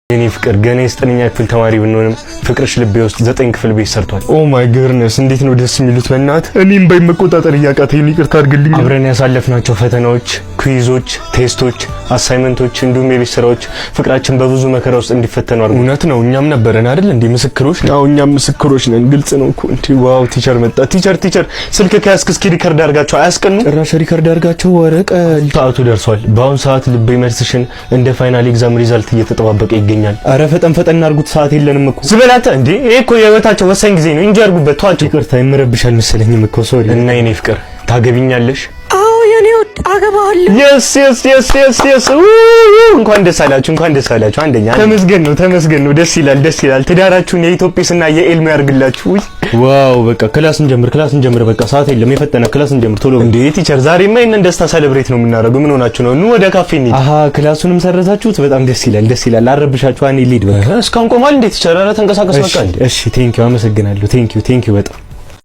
የኔ ፍቅር ገና የዘጠነኛ ክፍል ተማሪ ብንሆንም ፍቅርሽ ልቤ ውስጥ 9 ክፍል ቤት ሰርቷል። ኦ ማይ ጎድነስ እንዴት ነው ደስ የሚሉት በእናት እኔም ባይመቆጣጠር እያቃተኝ ይቅርታ አድርግልኝ። አብረን ያሳለፍናቸው ፈተናዎች፣ ኩዊዞች፣ ቴስቶች፣ አሳይመንቶች እንዲሁም የቤት ስራዎች ፍቅራችን በብዙ መከራ ውስጥ እንዲፈተኑ አድርገው። እውነት ነው እኛም ነበረን አይደል እንዴ ምስክሮች? አዎ እኛም ምስክሮች ነን። ግልጽ ነው እኮ እንዴ። ዋው ቲቸር መጣ። ቲቸር ስልክ ከያዝክ እስኪ ሪከርድ አድርጋቸው። አያስቀኑ ጭራሽ ሪከርድ አድርጋቸው። ወረቀል ሰዓቱ ደርሷል። በአሁን ሰዓት ልቤ መልስሽን እንደ ፋይናል ኤግዛም ሪዛልት እየተጠባበቀ ይገኛል። አረ ፈጠን አድርጉት ሰዓት የለንም እኮ ዝበላተ እንዴ። ይሄ እኮ የህይወታቸው ወሳኝ ጊዜ ነው እንጂ አድርጉበት። ተዋቸው። ይቅርታ ይመረብሻል መሰለኝም እኮ ሶሪ። እና የኔ ፍቅር ታገቢኛለሽ? አዎ የኔ ወድ አገባለሁ። yes እንኳን ደስ አላችሁ። አንደኛ ተመስገን ነው። ደስ ይላል። ትዳራችሁን የኢትዮጲስና የኤልሚ ያርግላችሁ። ዋው በቃ ክላስን ጀምር። በቃ ሰዓት የለም። የፈጠነ ክላስን ጀምር ቶሎ። እንዴ ቲቸር ዛሬማ ይሄንን ደስታ ሰለብሬት ነው የምናደርገው። ምን ሆናችሁ ነው? ኑ ወደ ካፌ እንሂድ። አሃ ክላሱንም ሰረዛችሁት። በጣም ደስ ይላል። አረብሻችሁ። እኔ ሊድ በቃ እስካሁን ቆማል። እንዴ ቲቸር ኧረ ተንቀሳቀስ በቃ። እሺ ቴንኪው አመሰግናለሁ። ቴንኪው በጣም